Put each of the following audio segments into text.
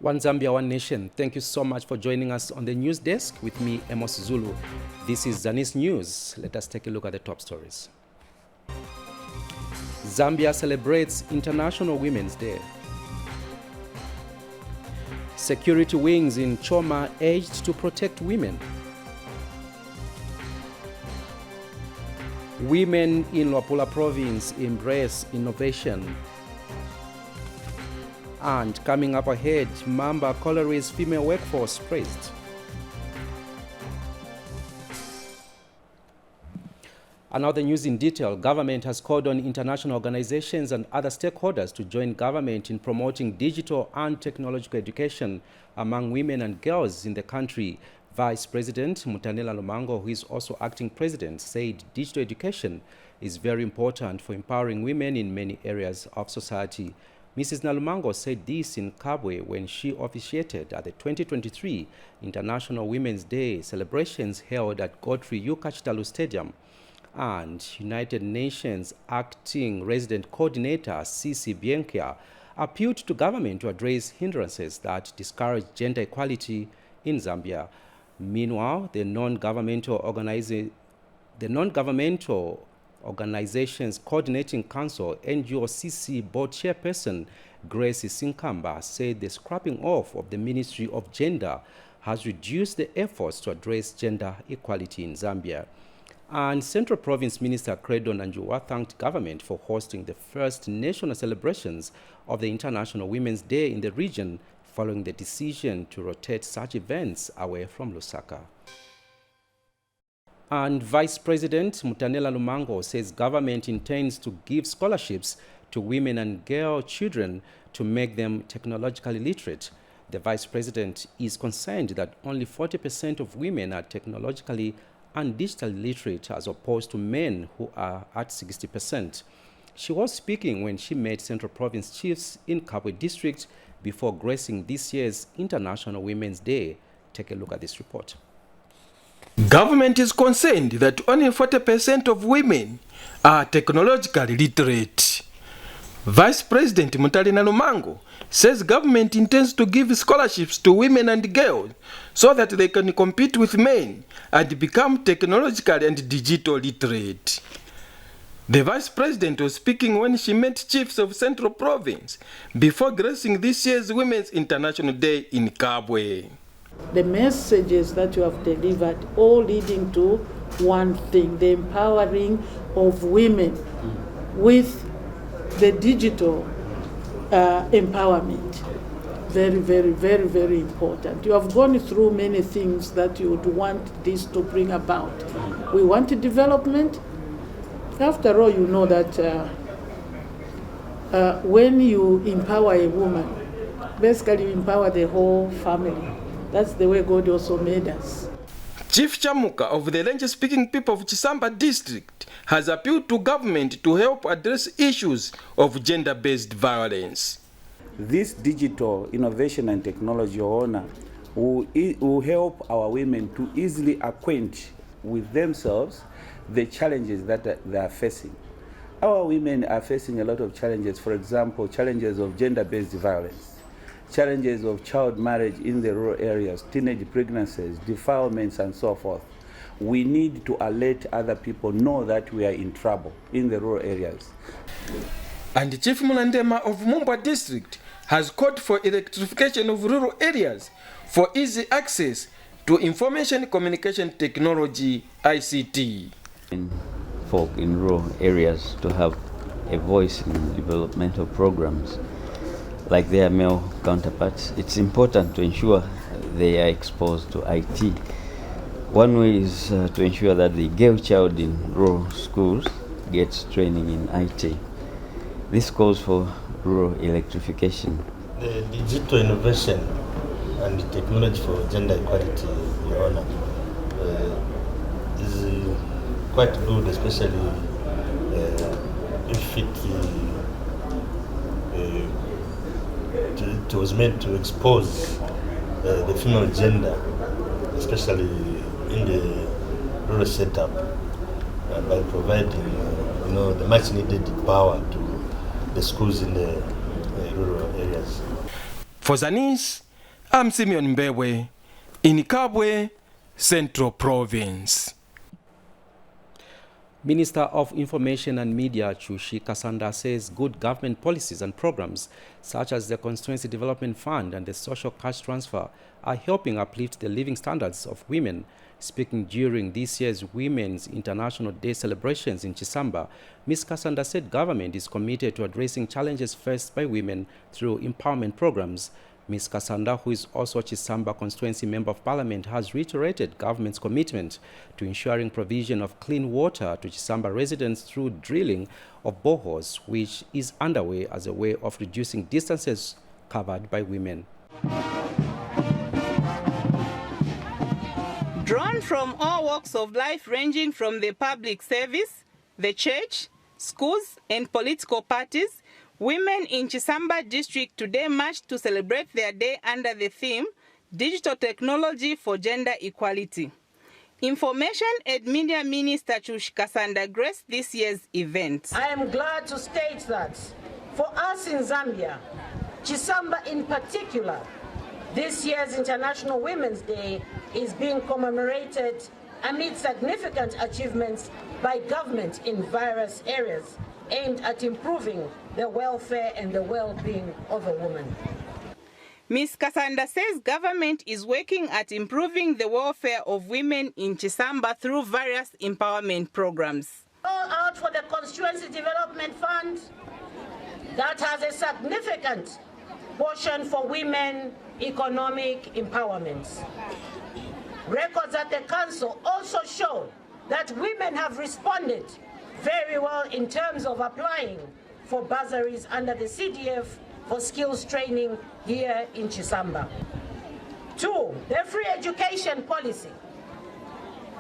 One Zambia, One Nation. Thank you so much for joining us on the news desk with me, Amos Zulu. This is ZANIS News. Let us take a look at the top stories. Zambia celebrates International Women's Day. Security wings in Choma urged to protect women. Women in Luapula province embrace innovation. And coming up ahead, Mamba Colliery's female workforce praised. And now the news in detail. Government has called on international organizations and other stakeholders to join government in promoting digital and technological education among women and girls in the country. Vice President Mutanela Lumango, who is also acting president, said digital education is very important for empowering women in many areas of society. Mrs. Nalumango said this in Kabwe when she officiated at the 2023 International Women's Day celebrations held at Godfrey Yukachitalu Stadium. And United Nations Acting Resident Coordinator Sisi Bienkia appealed to government to address hindrances that discourage gender equality in Zambia. Meanwhile, the non-governmental Organizations Coordinating Council, NGOCC Board Chairperson Grace Sinkamba said the scrapping off of the Ministry of Gender has reduced the efforts to address gender equality in Zambia. And Central Province Minister Credo Nanjua thanked government for hosting the first national celebrations of the International Women's Day in the region following the decision to rotate such events away from Lusaka. And Vice President Mutanela Lumango says government intends to give scholarships to women and girl children to make them technologically literate. The Vice President is concerned that only 40% of women are technologically and digitally literate as opposed to men who are at 60%. She was speaking when she met Central Province chiefs in Kabwe District before gracing this year's International Women's Day. Take a look at this report. Government is concerned that only 40% of women are technologically literate. Vice President Mutalina Lumango says government intends to give scholarships to women and girls so that they can compete with men and become technologically and digital literate. The Vice President was speaking when she met chiefs of Central Province before gracing this year's Women's International Day in Kabwe. The messages that you have delivered all leading to one thing, the empowering of women with the digital empowerment. Very, very, very, very important. You have gone through many things that you would want this to bring about. We want development. After all, you know that when you empower a woman, basically you empower the whole family. That's the way God also made us. Chief Chamuka of the Lenje-speaking people of Chisamba district has appealed to government to help address issues of gender-based violence. This digital innovation and technology owner will help our women to easily acquaint with themselves the challenges that they are facing. Our women are facing a lot of challenges, for example, challenges of gender-based violence, challenges of child marriage in the rural areas, teenage pregnancies, defilements, and so forth. We need to alert other people, know that we are in trouble in the rural areas. And Chief Mulandema of Mumba district has called for electrification of rural areas for easy access to information communication technology, ICT. Folk in rural areas to have a voice in developmental programs like their male counterparts. It's important to ensure they are exposed to IT. One way is to ensure that the girl child in rural schools gets training in IT. This calls for rural electrification. The digital innovation and the technology for gender equality, Your Honor, is quite good, especially if it was meant to expose the female gender, especially in the rural setup, by providing the much needed power to the schools in the rural areas. For ZANIS, I'm Simeon Mbewe in Kabwe, Central Province. Minister of Information and Media Chushi Kasanda says good government policies and programs such as the Constituency Development Fund and the Social Cash Transfer are helping uplift the living standards of women. Speaking during this year's Women's International Day celebrations in Chisamba, Ms. Kasanda said government is committed to addressing challenges faced by women through empowerment programs. Ms. Kasanda, who is also a Chisamba Constituency Member of Parliament, has reiterated government's commitment to ensuring provision of clean water to Chisamba residents through drilling of boreholes, which is underway as a way of reducing distances covered by women. Drawn from all walks of life ranging from the public service, the church, schools and political parties, women in Chisamba district today marched to celebrate their day under the theme, Digital Technology for Gender Equality. Information and Media Minister Chushi Kasanda graced this year's event. I am glad to state that for us in Zambia, Chisamba in particular, this year's International Women's Day is being commemorated amid significant achievements by government in various areas aimed at improving the welfare and the well-being of a woman. Ms. Kasanda says government is working at improving the welfare of women in Chisamba through various empowerment programs. All out for the Constituency Development Fund that has a significant portion for women economic empowerment. Records at the council also show that women have responded very well in terms of applying for bursaries under the CDF for skills training here in Chisamba. 2, the free education policy.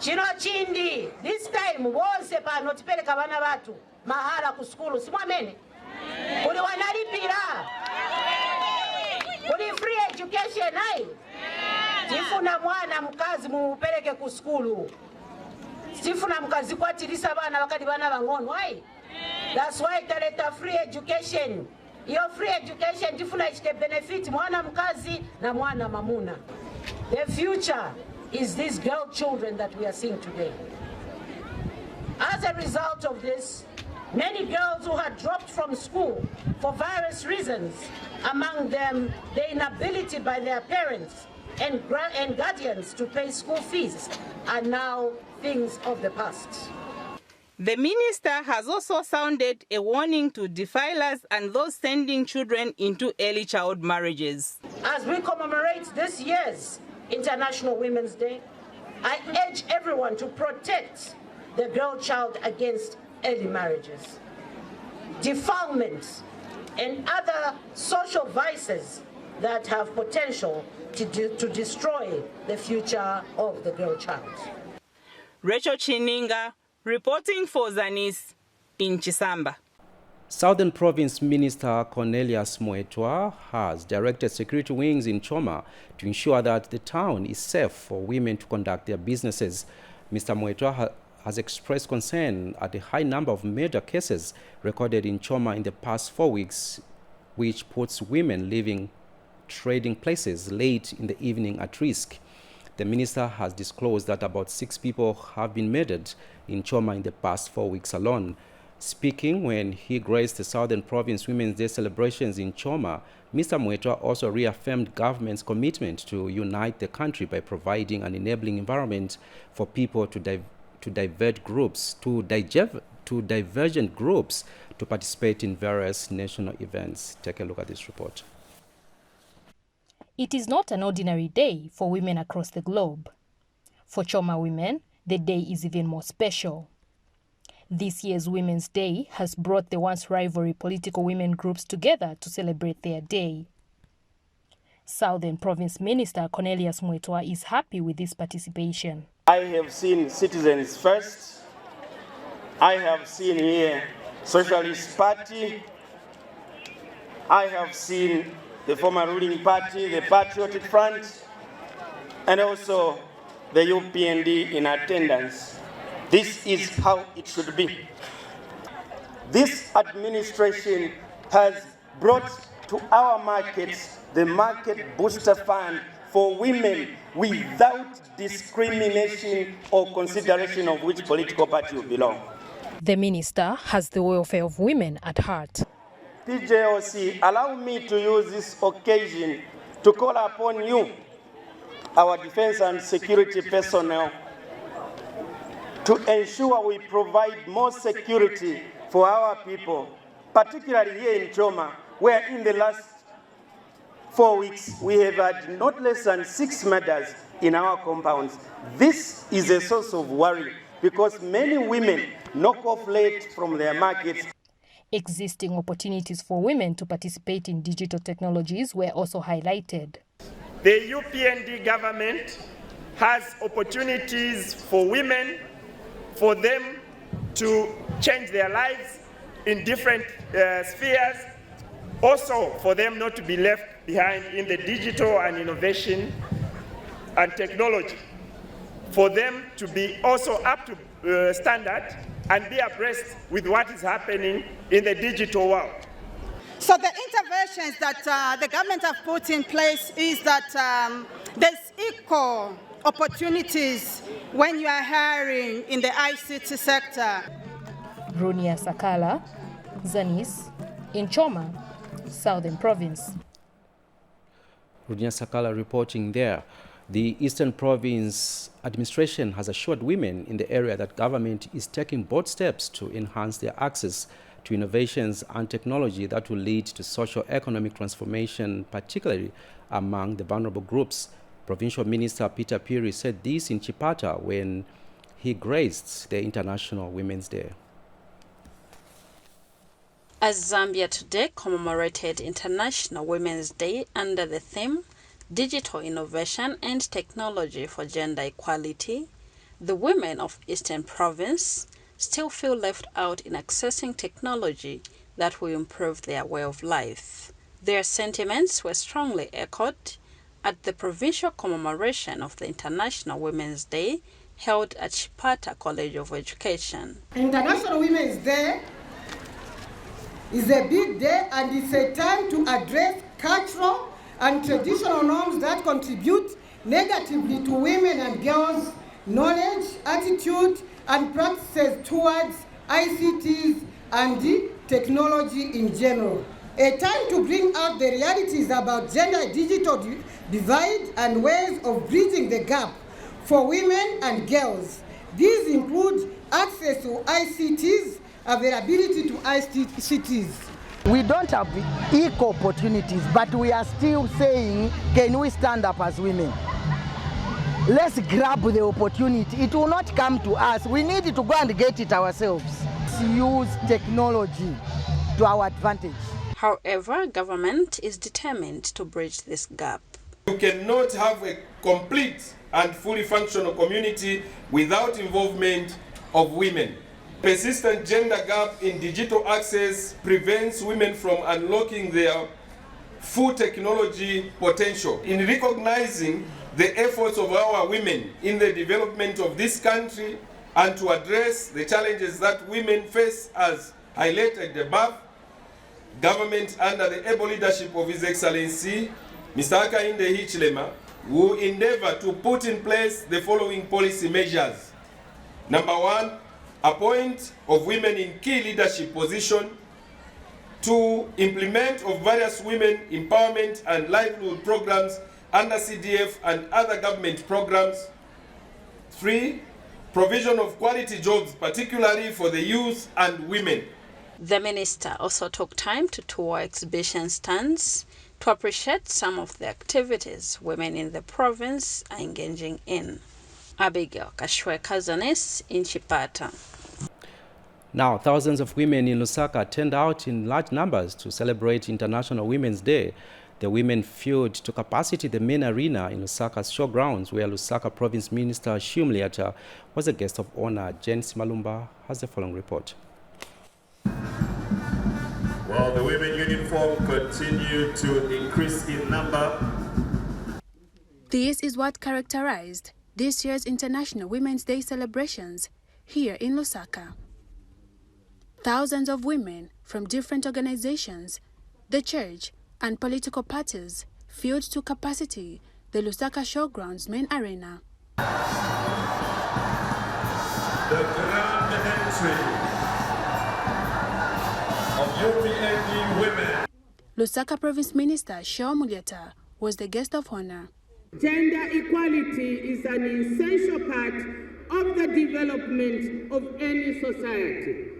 Chino chindi, this time wonse pano tipeleka bana batu mahala ku skulu simwamene. Kuli wanalipira. Kuli free education hai. Tifuna mwana mkazi mupeleke ku skulu. Tifuna mkazi kwatilisa bana wakati bana bangono hai. That's why taleta free education. Your free education tifuna ichike benefit mwana mkazi na mwana mamuna. The future is these girl children that we are seeing today. As a result of this, many girls who had dropped from school for various reasons, among them the inability by their parents and guardians to pay school fees, are now things of the past. The minister has also sounded a warning to defilers and those sending children into early child marriages. As we commemorate this year's International Women's Day, I urge everyone to protect the girl child against early marriages, defilement, and other social vices that have potential to destroy the future of the girl child. Rachel Chininga, reporting for ZANIS in Chisamba. Southern Province Minister Cornelius Moetwa has directed security wings in Choma to ensure that the town is safe for women to conduct their businesses. Mr. Moetwa has expressed concern at the high number of murder cases recorded in Choma in the past 4 weeks, which puts women leaving trading places late in the evening at risk. The minister has disclosed that about 6 people have been murdered in Choma in the past 4 weeks alone. Speaking when he graced the Southern Province Women's Day celebrations in Choma, Mr. Moetwa also reaffirmed government's commitment to unite the country by providing an enabling environment for people to divergent groups to participate in various national events. Take a look at this report. It is not an ordinary day for women across the globe. For Choma women, the day is even more special. This year's Women's Day has brought the once rivalry political women groups together to celebrate their day. Southern Province Minister Cornelius Moetwa is happy with this participation. I have seen Citizens First. I have seen here Socialist Party. I have seen the former ruling party, the Patriotic Front, and also the UPND in attendance. This is how it should be. This administration has brought to our markets the Market Booster Fund for women without discrimination or consideration of which political party you belong. The minister has the welfare of women at heart. PJOC, allow me to use this occasion to call upon you, our defense and security personnel, to ensure we provide more security for our people, particularly here in Choma, where in the last 4 weeks we have had not less than 6 murders in our compounds. This is a source of worry because many women knock off late from their markets. Existing opportunities for women to participate in digital technologies were also highlighted. The UPND government has opportunities for women, for them to change their lives in different spheres, also for them not to be left behind in the digital and innovation and technology, for them to be also up to standard and be abreast with what is happening in the digital world. So the interventions that the government have put in place is that there's equal opportunities when you are hiring in the ICT sector. Runia Sakala, ZANIS, in Choma, Southern Province. Runia Sakala reporting there. The Eastern Province administration has assured women in the area that government is taking bold steps to enhance their access to innovations and technology that will lead to socio-economic transformation, particularly among the vulnerable groups. Provincial Minister Peter Piri said this in Chipata when he graced the International Women's Day. As Zambia today commemorated International Women's Day under the theme Digital Innovation and Technology for Gender Equality, the women of Eastern Province still feel left out in accessing technology that will improve their way of life. Their sentiments were strongly echoed at the provincial commemoration of the International Women's Day held at Chipata College of Education. International Women's Day is a big day and it's a time to address cultural and traditional norms that contribute negatively to women and girls' knowledge, attitude, and practices towards ICTs and technology in general. A time to bring out the realities about gender digital divide and ways of bridging the gap for women and girls. These include access to ICTs, availability to ICTs. We don't have equal opportunities, but we are still saying, can we stand up as women? Let's grab the opportunity. It will not come to us. We need to go and get it ourselves. Let's use technology to our advantage. However, government is determined to bridge this gap. You cannot have a complete and fully functional community without involvement of women. Persistent gender gap in digital access prevents women from unlocking their full technology potential. In recognizing the efforts of our women in the development of this country and to address the challenges that women face as highlighted above, government under the able leadership of His Excellency, Mr. Hakainde Hichilema, will endeavor to put in place the following policy measures. Number 1, appoint of women in key leadership position. 2, implement of various women empowerment and livelihood programs under CDF and other government programs. 3, provision of quality jobs, particularly for the youth and women. The minister also took time to tour exhibition stands to appreciate some of the activities women in the province are engaging in. Abigail Kashweka, ZANIS, in Chipata. Now, thousands of women in Lusaka turned out in large numbers to celebrate International Women's Day. The women filled to capacity the main arena in Lusaka's showgrounds, where Lusaka Province Minister Shumliata was a guest of honor. Jen Simalumba has the following report. While the women uniform continue to increase in number. This is what characterized this year's International Women's Day celebrations here in Lusaka. Thousands of women from different organizations, the church, and political parties filled to capacity the Lusaka Showgrounds main arena. The grand entry of UPND women. Lusaka Province Minister Shaw Mulyata was the guest of honor. Gender equality is an essential part of the development of any society.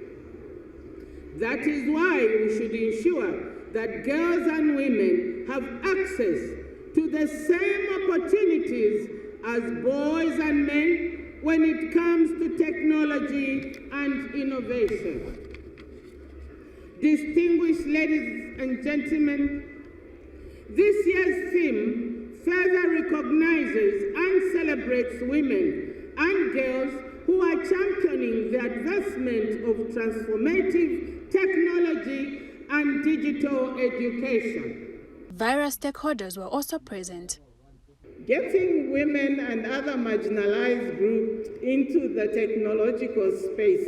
That is why we should ensure that girls and women have access to the same opportunities as boys and men when it comes to technology and innovation. Distinguished ladies and gentlemen, this year's theme further recognizes and celebrates women and girls who are championing the advancement of transformative technology and digital education. Various stakeholders were also present. Getting women and other marginalized groups into the technological space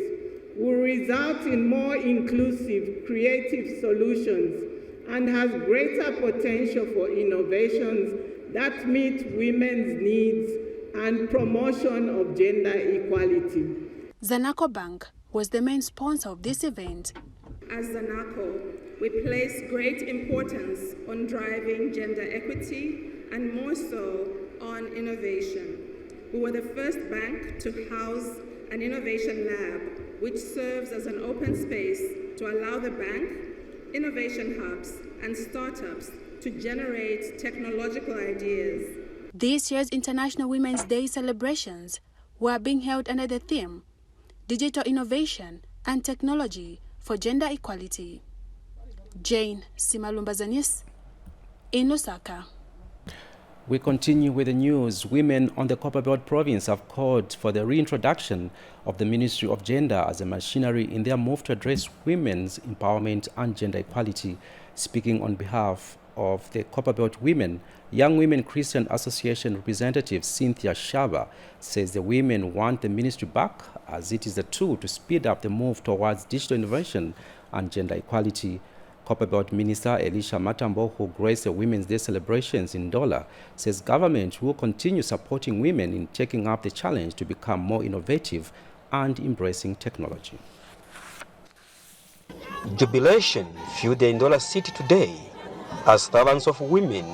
will result in more inclusive, creative solutions and has greater potential for innovations that meet women's needs and promotion of gender equality. Zanaco Bank was the main sponsor of this event. As Zanaco, we place great importance on driving gender equity and more so on innovation. We were the first bank to house an innovation lab which serves as an open space to allow the bank, innovation hubs, and startups to generate technological ideas. This year's International Women's Day celebrations were being held under the theme Digital Innovation and Technology for Gender Equality. Jane Simalumba, ZANIS, in Lusaka. We continue with the news. Women on the Copperbelt province have called for the reintroduction of the Ministry of Gender as a machinery in their move to address women's empowerment and gender equality. Speaking on behalf of the Copperbelt Women, Young Women Christian Association representative Cynthia Shaba says the women want the ministry back as it is a tool to speed up the move towards digital innovation and gender equality. Copperbelt Minister Elisha Matambo, who graced the Women's Day celebrations in Ndola, says government will continue supporting women in taking up the challenge to become more innovative and embracing technology. Jubilation filled the Ndola city today as thousands of women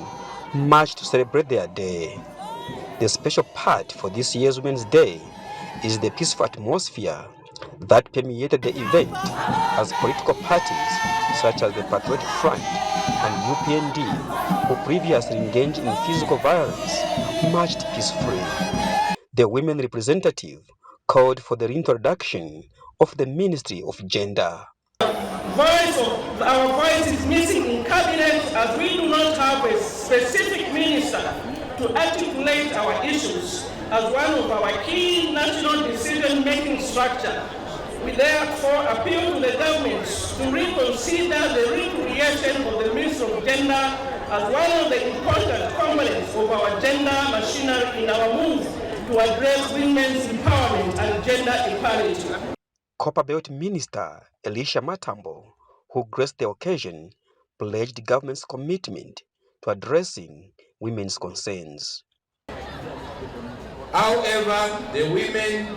marched to celebrate their day. The special part for this year's Women's Day is the peaceful atmosphere that permeated the event as political parties such as the Patriotic Front and UPND, who previously engaged in physical violence, marched peacefully. The women representative called for the reintroduction of the Ministry of Gender. Our voice is missing in cabinet as we do not have a specific minister to articulate our issues as one of our key national decision-making structure. We therefore appeal to the government to reconsider the recreation of the Ministry of Gender as one of the important components of our gender machinery in our move to address women's empowerment and gender equality. Copperbelt Minister Elisha Matambo, who graced the occasion, pledged the government's commitment to addressing women's concerns. However, the women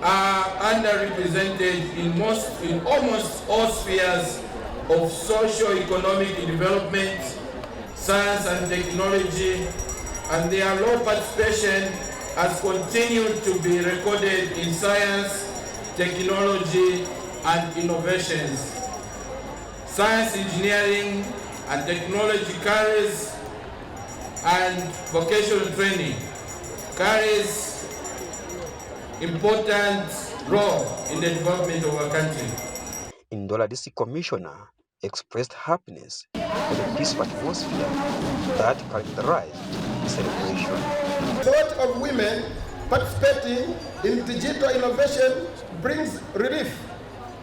are underrepresented in almost all spheres of socio-economic development, science and technology, and their low participation has continued to be recorded in science, technology, and innovations. Science, engineering, and technology carries, and vocational training carries important role in the development of our country. Ndola District Commissioner expressed happiness for the peaceful atmosphere that characterized the celebration. The thought of women participating in digital innovation brings relief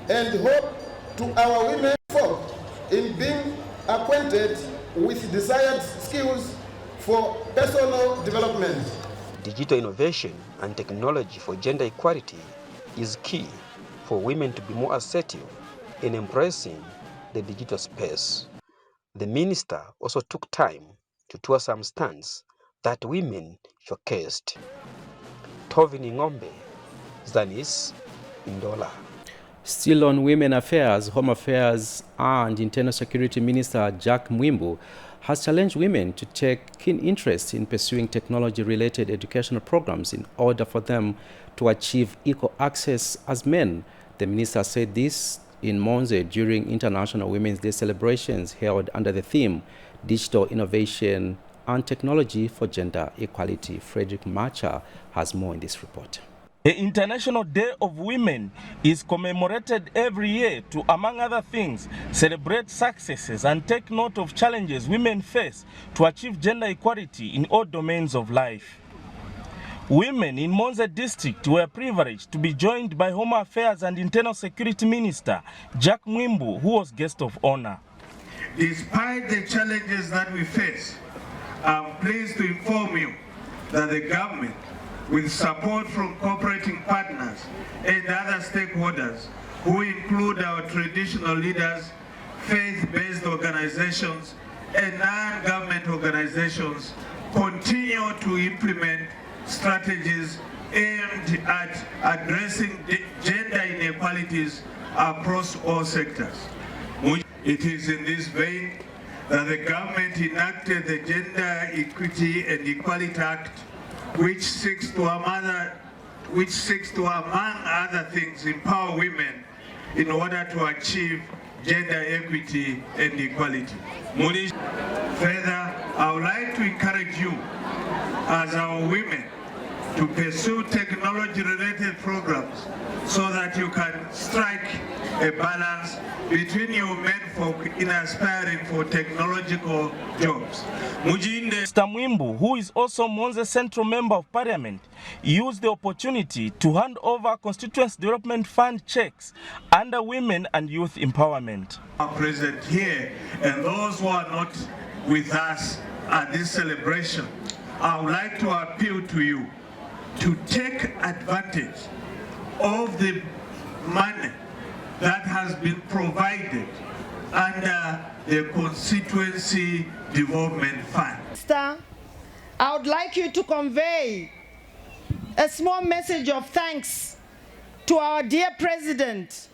and hope to our women folk in being acquainted with desired skills for personal development. Digital innovation and technology for gender equality is key for women to be more assertive in embracing the digital space. The minister also took time to tour some stands that women showcased. Tovini Ngombe, ZANIS, Ndola. Still on women affairs, Home Affairs and Internal Security Minister Jack Mwimbu has challenged women to take keen interest in pursuing technology-related educational programs in order for them to achieve equal access as men. The minister said this in Monze during International Women's Day celebrations held under the theme Digital Innovation and Technology for Gender Equality. Frederick Macha has more in this report. The International Day of Women is commemorated every year to, among other things, celebrate successes and take note of challenges women face to achieve gender equality in all domains of life. Women in Monze district were privileged to be joined by Home Affairs and Internal Security Minister Jack Mwimbu, who was guest of honor. Despite the challenges that we face, I'm pleased to inform you that the government, with support from cooperating partners and other stakeholders, who include our traditional leaders, faith-based organizations, and non-government organizations, continue to implement strategies aimed at addressing gender inequalities across all sectors. It is in this vein that the government enacted the Gender Equity and Equality Act, which seeks to, among other things, empower women in order to achieve gender equity and equality. Further, I would like to encourage you, as our women, to pursue technology-related programs so that you can strike a balance between your menfolk in aspiring for technological jobs. Mr. Mwimbu, who is also Monze Central Member of Parliament, used the opportunity to hand over Constituency Development Fund checks under women and youth empowerment. Are present here, and those who are not with us at this celebration, I would like to appeal to you to take advantage of the money that has been provided under the Constituency Development Fund. I would like you to convey a small message of thanks to our dear President,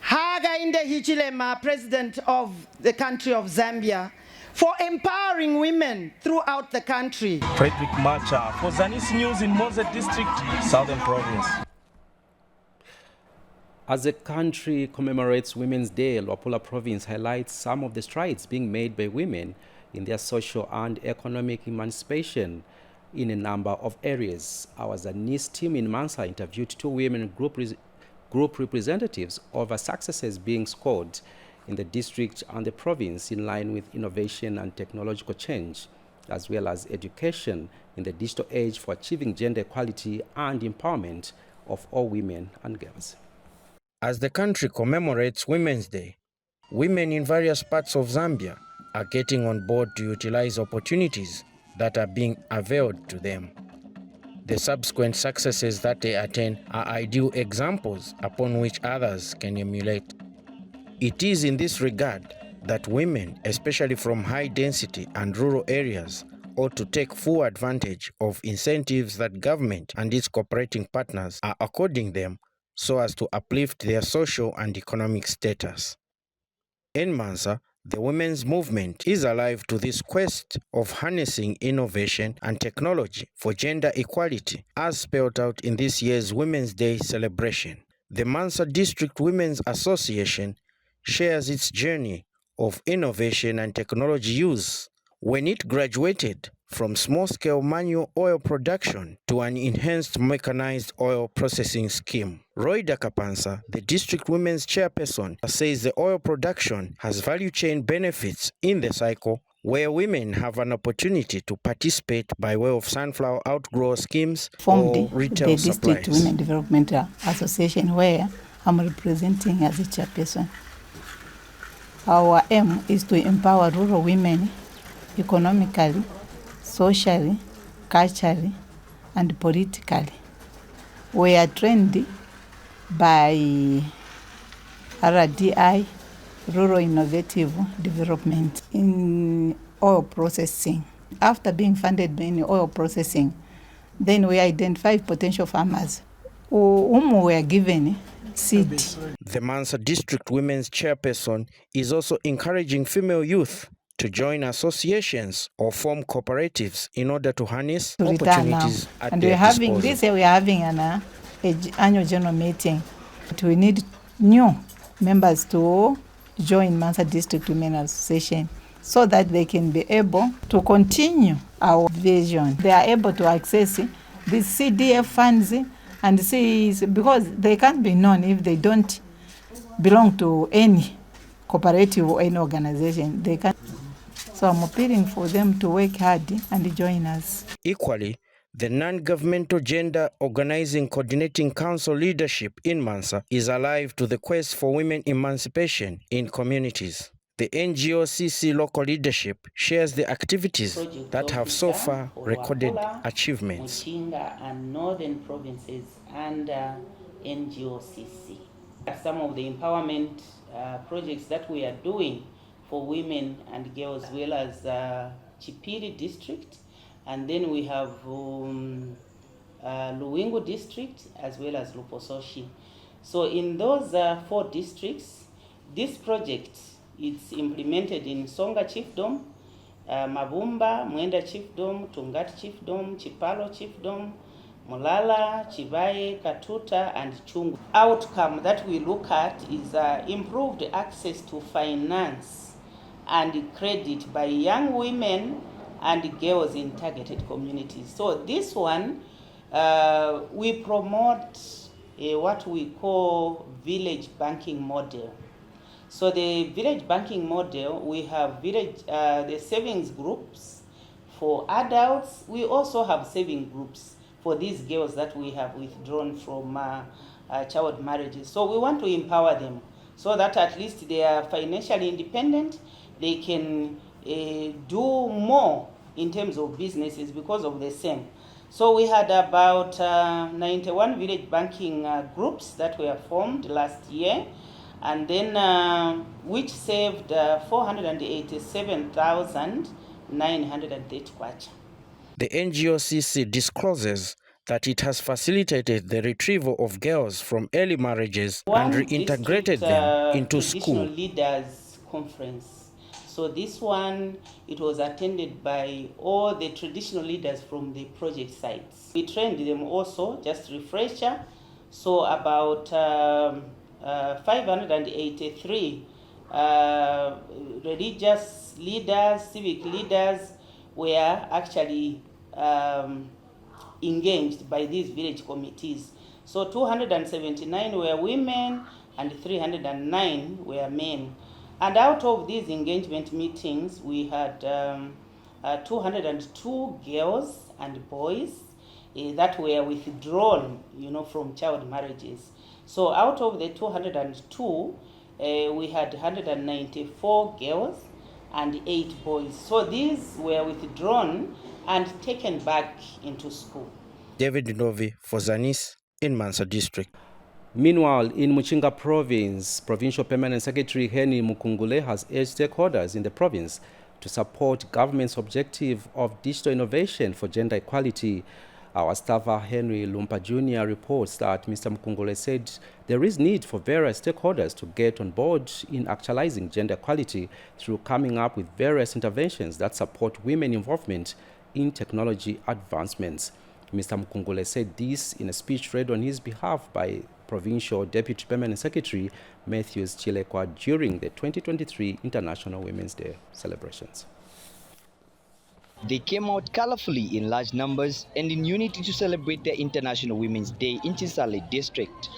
Hakainde Hichilema, President of the country of Zambia, for empowering women throughout the country. Frederick Macha for ZANIS News in Monze District, Southern Province. As the country commemorates Women's Day, Luapula Province highlights some of the strides being made by women in their social and economic emancipation in a number of areas. Our ZANIS team in Mansa interviewed two women group representatives over successes being scored in the district and the province in line with innovation and technological change, as well as education in the digital age for achieving gender equality and empowerment of all women and girls. As the country commemorates Women's Day, women in various parts of Zambia are getting on board to utilize opportunities that are being availed to them. The subsequent successes that they attain are ideal examples upon which others can emulate. It is in this regard that women, especially from high-density and rural areas, ought to take full advantage of incentives that government and its cooperating partners are according them so as to uplift their social and economic status. In Mansa, the women's movement is alive to this quest of harnessing innovation and technology for gender equality, as spelled out in this year's Women's Day celebration. The Mansa District Women's Association shares its journey of innovation and technology use when it graduated from small-scale manual oil production to an enhanced mechanized oil processing scheme. Roida Kapansa, the district women's chairperson, says the oil production has value chain benefits in the cycle where women have an opportunity to participate by way of sunflower outgrower schemes or retail supplies. The District Women Development Association, where I'm representing as a chairperson. Our aim is to empower rural women economically, socially, culturally, and politically. We are trained by RDI, Rural Innovative Development, in oil processing. After being funded in oil processing, then we identified potential farmers whom were given seed. The Mansa District Women's Chairperson is also encouraging female youth to join associations or form cooperatives in order to harness opportunities at and their disposal. This year we are having an annual general meeting. But we need new members to join Mansa District Women Association so that they can be able to continue our vision. They are able to access these CDF funds and see, because they can't be known if they don't belong to any cooperative or any organization. They can. So I'm appealing for them to work hard and join us. Equally, the non-governmental Gender Organizing Coordinating Council leadership in Mansa is alive to the quest for women emancipation in communities. The NGOCC local leadership shares the activities that have so far recorded achievements. Muchinga and northern provinces under NGOCC. Some of the empowerment projects that we are doing for women and girls, as well as Chipiri district, and then we have Luwingu district as well as Lupososhi. So in those 4 districts, this project is implemented in Songa Chiefdom, Mabumba, Mwenda Chiefdom, Tungati Chiefdom, Chipalo Chiefdom, Mulala, Chivaye, Katuta, and Chungu. Outcome that we look at is improved access to finance and credit by young women and girls in targeted communities. So this one, we promote what we call village banking model. So the village banking model, we have the savings groups for adults. We also have saving groups for these girls that we have withdrawn from child marriages. So we want to empower them so that at least they are financially independent. They can do more in terms of businesses because of the same. So we had about 91 village banking groups that were formed last year, and then which saved 487,930 kwacha. The NGOCC discloses that it has facilitated the retrieval of girls from early marriages and reintegrated them into school. Leaders Conference. So this one, it was attended by all the traditional leaders from the project sites. We trained them also, just refresher. So about 583 religious leaders, civic leaders were actually engaged by these village committees. So 279 were women and 309 were men. And out of these engagement meetings, we had 202 girls and boys that were withdrawn, from child marriages. So out of the 202, we had 194 girls and 8 boys. So these were withdrawn and taken back into school. David Novi for ZANIS in Mansa District. Meanwhile, in Muchinga Province, Provincial Permanent Secretary Henry Mukungule has urged stakeholders in the province to support government's objective of digital innovation for gender equality. Our staffer Henry Lumpa Jr. reports that Mr. Mukungule said there is need for various stakeholders to get on board in actualizing gender equality through coming up with various interventions that support women involvement in technology advancements. Mr. Mukungule said this in a speech read on his behalf by Provincial Deputy Permanent Secretary Matthews Chilekwa during the 2023 International Women's Day celebrations. They came out colorfully in large numbers and in unity to celebrate their International Women's Day in Chisale District.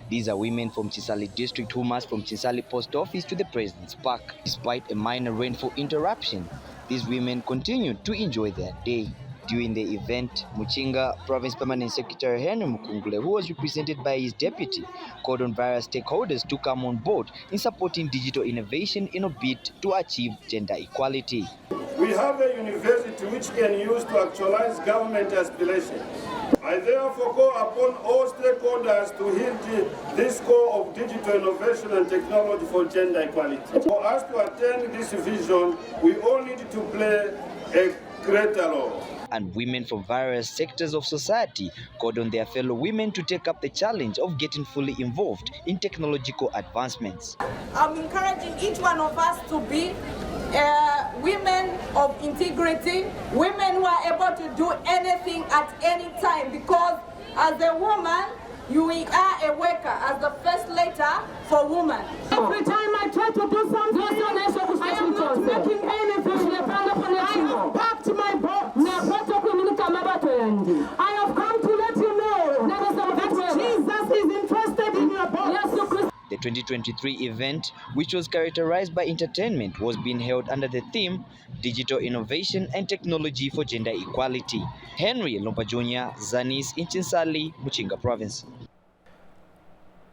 These are women from Chisale District who marched from Chisale Post Office to the President's Park. Despite a minor rainfall interruption, these women continued to enjoy their day. During the event, Muchinga Province Permanent Secretary Henry Mukungule, who was represented by his deputy, called on various stakeholders to come on board in supporting digital innovation in a bid to achieve gender equality. We have a university which can use to actualize government aspirations. I therefore call upon all stakeholders to heed this call of digital innovation and technology for gender equality. For us to attain this vision, we all need to play a greater law. And women from various sectors of society called on their fellow women to take up the challenge of getting fully involved in technological advancements. I'm encouraging each one of us to be women of integrity, women who are able to do anything at any time, because as a woman, you are a worker, as the first letter for woman. Every time I try to do something, I am not making anything. I have packed my box. I have come to let you know that Jesus is interested in your box. The 2023 event, which was characterized by entertainment, was being held under the theme Digital Innovation and Technology for Gender Equality. Henry Lompa Jr., ZANIS in Chinsali, Muchinga Province.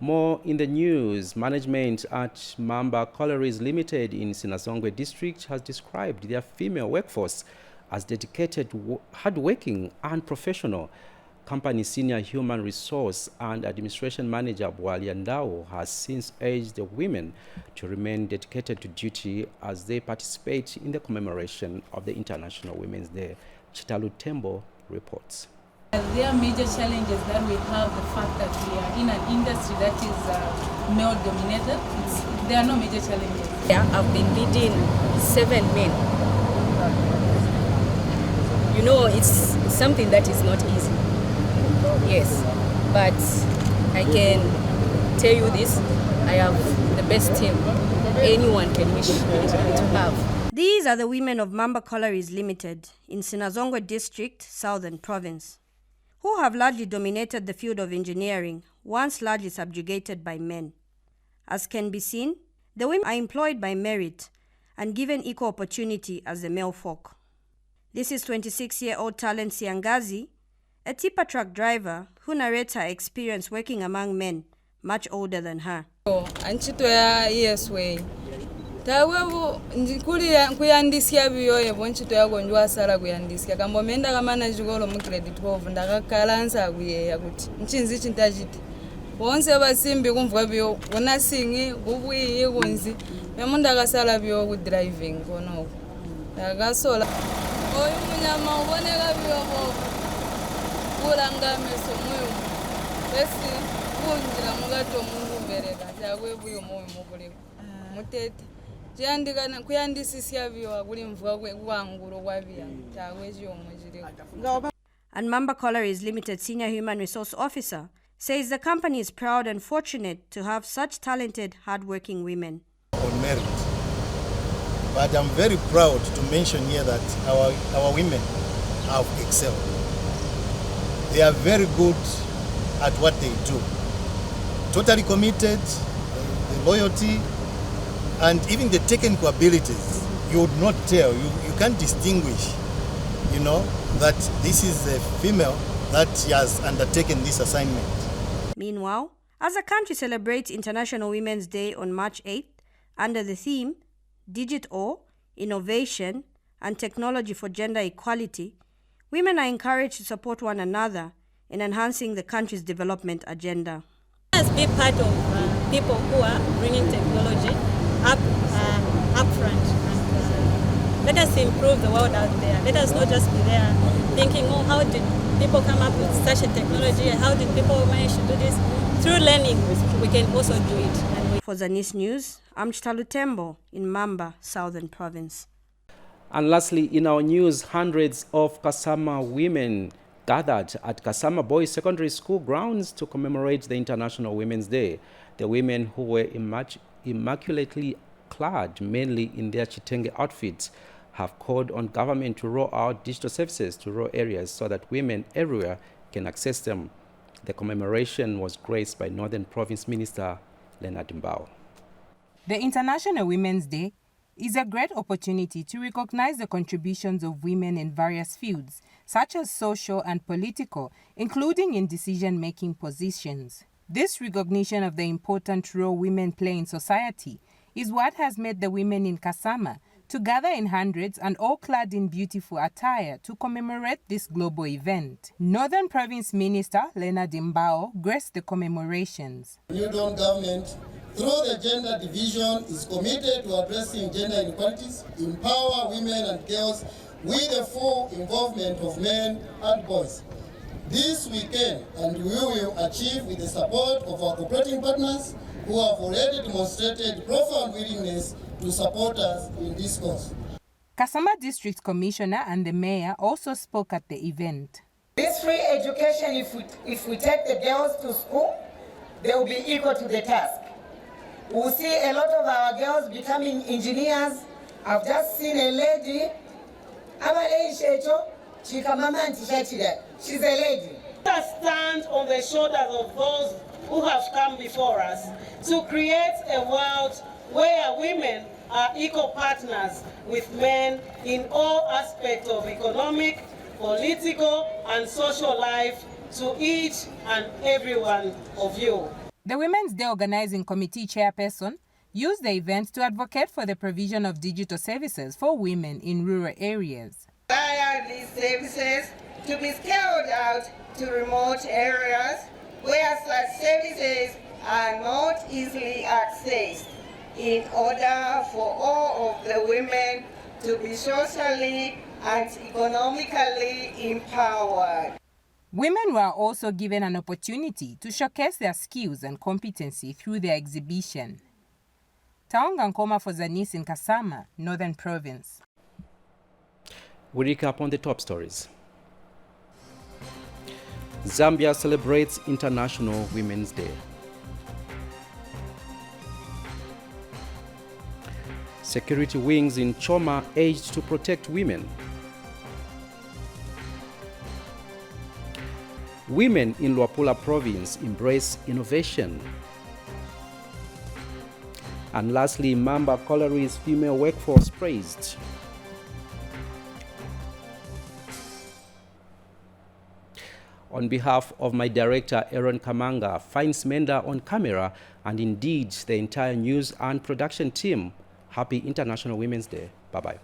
More in the news, management at Mamba Collieries Limited in Sinasongwe district has described their female workforce as dedicated, hardworking and professional. Company Senior Human Resource and Administration Manager Bwalia Ndao has since urged the women to remain dedicated to duty as they participate in the commemoration of the International Women's Day. Chitalu Tembo reports. There are major challenges that we have, the fact that we are in an industry that is male-dominated. There are no major challenges. Yeah, I've been leading 7 men. You know, it's something that is not easy. Yes, but I can tell you this, I have the best team anyone can wish to have. These are the women of Mamba Collieries Limited in Sinazongwe District, Southern Province, who have largely dominated the field of engineering, once largely subjugated by men. As can be seen, the women are employed by merit and given equal opportunity as the male folk. This is 26-year-old Talent Siangazi, a tipper truck driver who narrates her experience working among men much older than her. Tawevo ndikuli kuyandisya biyoye bonchito yagonjwa sala kuyandisya kambo menda kama na jigolo mu credit cove ndakakalansa kuyeya kuti nchinzi chintachiti bonse basimbi kumvwa biyo bona singi kubwiyi kunzi memunda kasala biyo ku driving kono ndakasola oyu munyama uboneka biyo bo kulanga meso moyo besi kunjira mugato mungu bereka takwe buyo moyo mubuleko mutete And Mamba Collieries Limited Senior Human Resource Officer says the company is proud and fortunate to have such talented, hardworking women. On merit, but I'm very proud to mention here that our women have excelled. They are very good at what they do. Totally committed, the loyalty, and even the technical abilities, you would not tell, you can't distinguish, you know, that this is a female that has undertaken this assignment. Meanwhile, as the country celebrates International Women's Day on March 8th, under the theme, Digital, Innovation, and Technology for Gender Equality, women are encouraged to support one another in enhancing the country's development agenda. Let's be part of people who are bringing technology up front. And, let us improve the world out there. Let us not just be there thinking, oh, how did people come up with such a technology? How did people manage to do this? Through learning, we can also do it. For ZANIS News, I'm Chitalu Tembo in Mamba, Southern Province. And lastly, in our news, hundreds of Kasama women gathered at Kasama Boys Secondary School grounds to commemorate the International Women's Day. The women, who were immaculately clad, mainly in their Chitenge outfits, have called on government to roll out digital services to rural areas so that women everywhere can access them. The commemoration was graced by Northern Province Minister Leonard Mbao. The International Women's Day is a great opportunity to recognize the contributions of women in various fields, such as social and political, including in decision-making positions. This recognition of the important role women play in society is what has made the women in Kasama to gather in hundreds and all clad in beautiful attire to commemorate this global event. Northern Province Minister Leonard Mbao graced the commemorations. New Dawn government through the gender division, is committed to addressing gender inequalities, empower women and girls with the full involvement of men and boys. This we can and we will achieve with the support of our cooperating partners who have already demonstrated profound willingness to support us in this cause. Kasama District Commissioner and the Mayor also spoke at the event. This free education, if we take the girls to school, they will be equal to the task. We'll see a lot of our girls becoming engineers. I've just seen a lady, she's a lady. Let us stand on the shoulders of those who have come before us to create a world where women are equal partners with men in all aspects of economic, political, and social life to each and every one of you. The Women's Day Organizing Committee chairperson used the event to advocate for the provision of digital services for women in rural areas. Allow these services to be scaled out to remote areas where such services are not easily accessed in order for all of the women to be socially and economically empowered. Women were also given an opportunity to showcase their skills and competency through their exhibition. Taonga Nkoma for ZANIS in Kasama, Northern Province. We recap on the top stories. Zambia celebrates International Women's Day. Security wings in Choma urged to protect women. Women in Luapula province embrace innovation. And lastly, Mamba Colliery's female workforce praised. On behalf of my director, Aaron Kamanga, Fines Menda on camera, and indeed the entire news and production team, happy International Women's Day. Bye-bye.